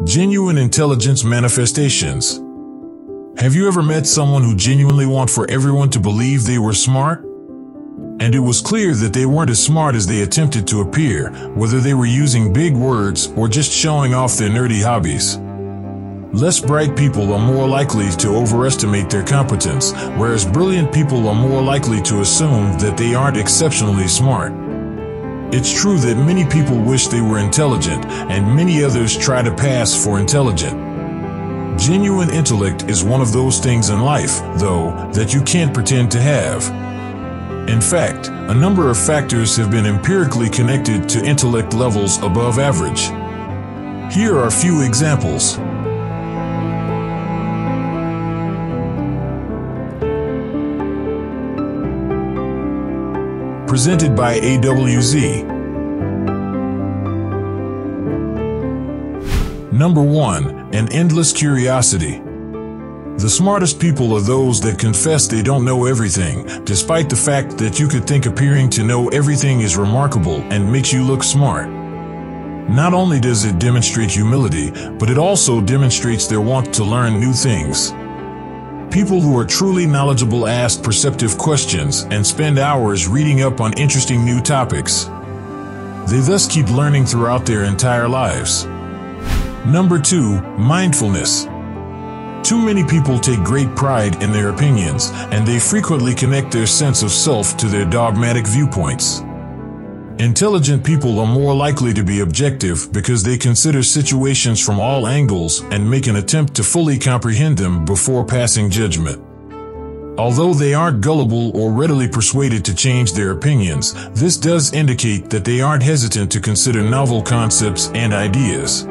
Genuine intelligence manifestations. Have you ever met someone who genuinely wants for everyone to believe they were smart? And it was clear that they weren't as smart as they attempted to appear, whether they were using big words or just showing off their nerdy hobbies. Less bright people are more likely to overestimate their competence, whereas brilliant people are more likely to assume that they aren't exceptionally smart. It's true that many people wish they were intelligent, and many others try to pass for intelligent. Genuine intellect is one of those things in life, though, that you can't pretend to have. In fact, a number of factors have been empirically connected to intellect levels above average. Here are a few examples. Presented by AWZ. Number 1, an endless curiosity. The smartest people are those that confess they don't know everything, despite the fact that you could think appearing to know everything is remarkable and makes you look smart. Not only does it demonstrate humility, but it also demonstrates their want to learn new things. People who are truly knowledgeable ask perceptive questions and spend hours reading up on interesting new topics. They thus keep learning throughout their entire lives. Number 2, mindfulness. Too many people take great pride in their opinions, and they frequently connect their sense of self to their dogmatic viewpoints. Intelligent people are more likely to be objective because they consider situations from all angles and make an attempt to fully comprehend them before passing judgment. Although they aren't gullible or readily persuaded to change their opinions, this does indicate that they aren't hesitant to consider novel concepts and ideas.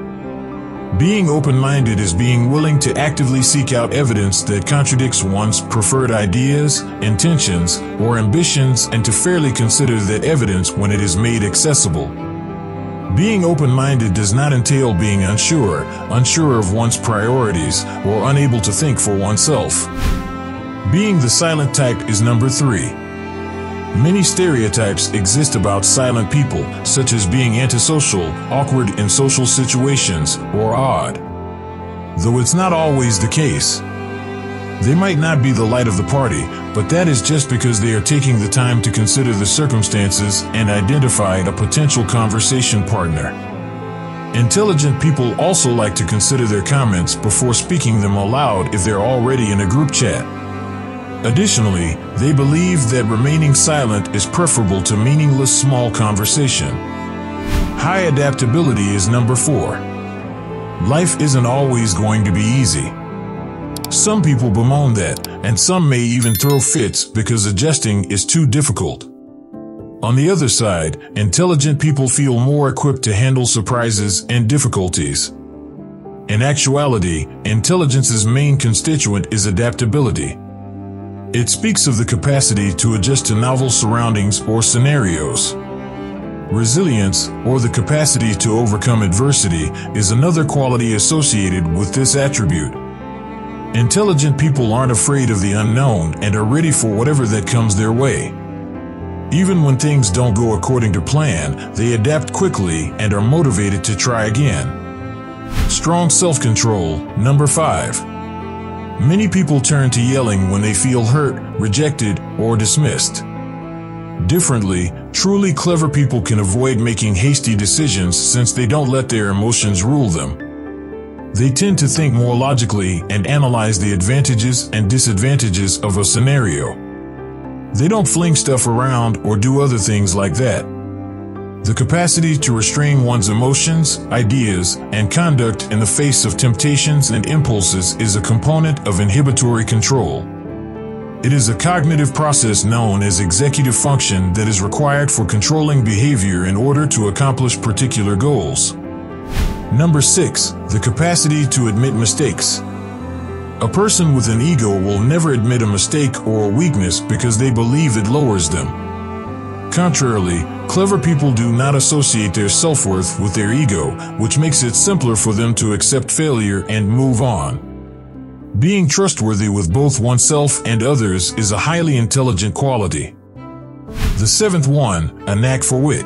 Being open-minded is being willing to actively seek out evidence that contradicts one's preferred ideas, intentions, or ambitions, and to fairly consider that evidence when it is made accessible. Being open-minded does not entail being unsure of one's priorities, or unable to think for oneself. Being the silent type is number 3. Many stereotypes exist about silent people, such as being antisocial, awkward in social situations, or odd. Though it's not always the case. They might not be the light of the party, but that is just because they are taking the time to consider the circumstances and identify a potential conversation partner. Intelligent people also like to consider their comments before speaking them aloud if they're already in a group chat. Additionally, they believe that remaining silent is preferable to meaningless small conversation. High adaptability is number 4. Life isn't always going to be easy. Some people bemoan that, and some may even throw fits because adjusting is too difficult. On the other side, intelligent people feel more equipped to handle surprises and difficulties. In actuality, intelligence's main constituent is adaptability. It speaks of the capacity to adjust to novel surroundings or scenarios. Resilience, or the capacity to overcome adversity, is another quality associated with this attribute. Intelligent people aren't afraid of the unknown and are ready for whatever that comes their way. Even when things don't go according to plan, they adapt quickly and are motivated to try again. Strong self-control, number 5. Many people turn to yelling when they feel hurt, rejected, or dismissed. Differently, truly clever people can avoid making hasty decisions since they don't let their emotions rule them. They tend to think more logically and analyze the advantages and disadvantages of a scenario. They don't fling stuff around or do other things like that. The capacity to restrain one's emotions, ideas, and conduct in the face of temptations and impulses is a component of inhibitory control. It is a cognitive process known as executive function that is required for controlling behavior in order to accomplish particular goals. Number 6, the capacity to admit mistakes. A person with an ego will never admit a mistake or a weakness because they believe it lowers them. Contrarily, clever people do not associate their self-worth with their ego, which makes it simpler for them to accept failure and move on. Being trustworthy with both oneself and others is a highly intelligent quality. The 7th one, a knack for wit.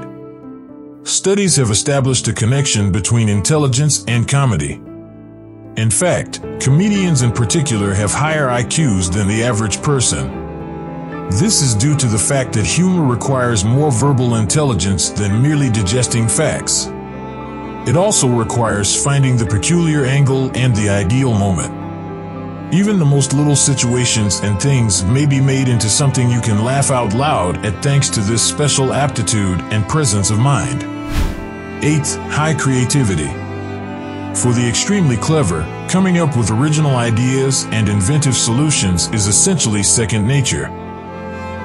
Studies have established a connection between intelligence and comedy. In fact, comedians in particular have higher IQs than the average person. This is due to the fact that humor requires more verbal intelligence than merely digesting facts. It also requires finding the peculiar angle and the ideal moment. Even the most little situations and things may be made into something you can laugh out loud at thanks to this special aptitude and presence of mind. 8th, high creativity. For the extremely clever, coming up with original ideas and inventive solutions is essentially second nature.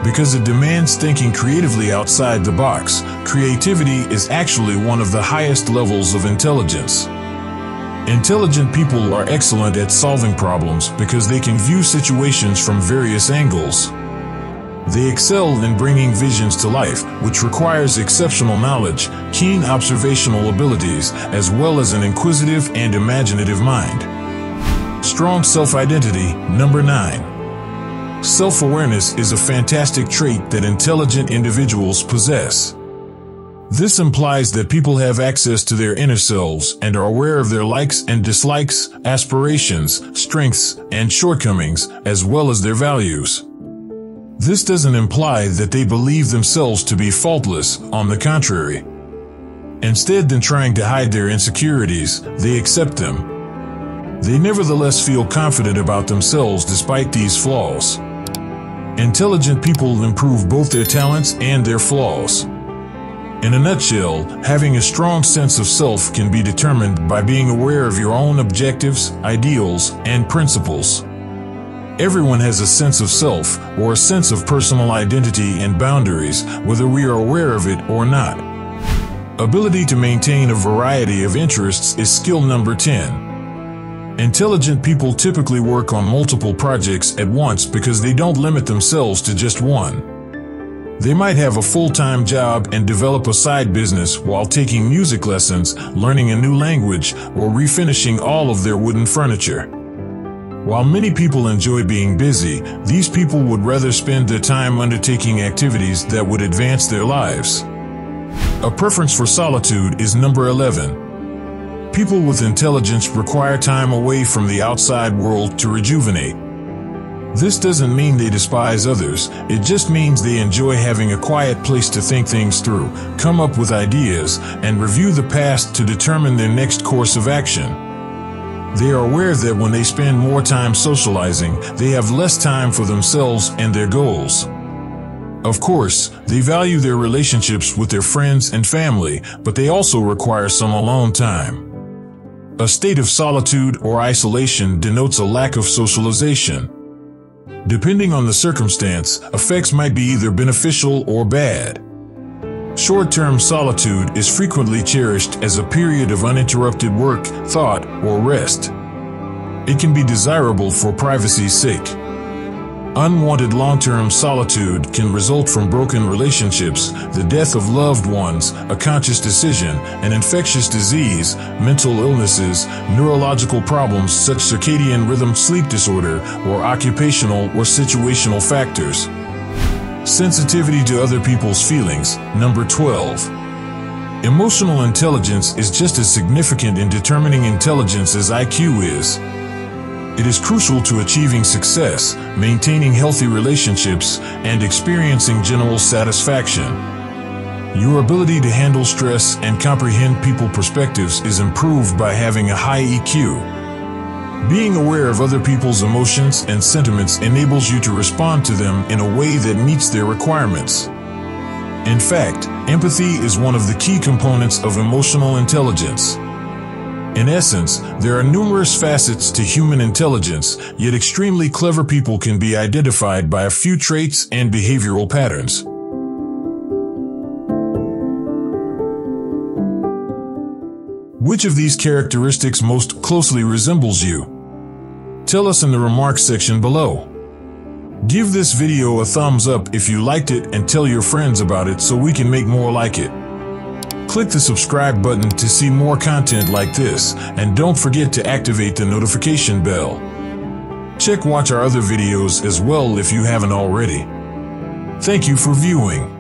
Because it demands thinking creatively outside the box, creativity is actually one of the highest levels of intelligence. Intelligent people are excellent at solving problems because they can view situations from various angles. They excel in bringing visions to life, which requires exceptional knowledge, keen observational abilities, as well as an inquisitive and imaginative mind. Strong self-identity, number 9. Self-awareness is a fantastic trait that intelligent individuals possess. This implies that people have access to their inner selves and are aware of their likes and dislikes, aspirations, strengths, and shortcomings, as well as their values. This doesn't imply that they believe themselves to be faultless, on the contrary. Instead than trying to hide their insecurities, they accept them. They nevertheless feel confident about themselves despite these flaws. Intelligent people improve both their talents and their flaws. In a nutshell, having a strong sense of self can be determined by being aware of your own objectives, ideals, and principles. Everyone has a sense of self, or a sense of personal identity and boundaries, whether we are aware of it or not. Ability to maintain a variety of interests is skill number 10. Intelligent people typically work on multiple projects at once because they don't limit themselves to just one. They might have a full-time job and develop a side business while taking music lessons, learning a new language, or refinishing all of their wooden furniture. While many people enjoy being busy, these people would rather spend their time undertaking activities that would advance their lives. A preference for solitude is number 11. People with intelligence require time away from the outside world to rejuvenate. This doesn't mean they despise others, it just means they enjoy having a quiet place to think things through, come up with ideas, and review the past to determine their next course of action. They are aware that when they spend more time socializing, they have less time for themselves and their goals. Of course, they value their relationships with their friends and family, but they also require some alone time. A state of solitude or isolation denotes a lack of socialization. Depending on the circumstance, effects might be either beneficial or bad. Short-term solitude is frequently cherished as a period of uninterrupted work, thought, or rest. It can be desirable for privacy's sake. Unwanted long-term solitude can result from broken relationships, the death of loved ones, a conscious decision, an infectious disease, mental illnesses, neurological problems such as circadian rhythm sleep disorder, or occupational or situational factors. Sensitivity to other people's feelings, number 12. Emotional intelligence is just as significant in determining intelligence as IQ is. It is crucial to achieving success, maintaining healthy relationships, and experiencing general satisfaction. Your ability to handle stress and comprehend people's perspectives is improved by having a high EQ. Being aware of other people's emotions and sentiments enables you to respond to them in a way that meets their requirements. In fact, empathy is one of the key components of emotional intelligence. In essence, there are numerous facets to human intelligence, yet extremely clever people can be identified by a few traits and behavioral patterns. Which of these characteristics most closely resembles you? Tell us in the remarks section below. Give this video a thumbs up if you liked it and tell your friends about it so we can make more like it. Click the subscribe button to see more content like this, and don't forget to activate the notification bell. Watch our other videos as well if you haven't already. Thank you for viewing.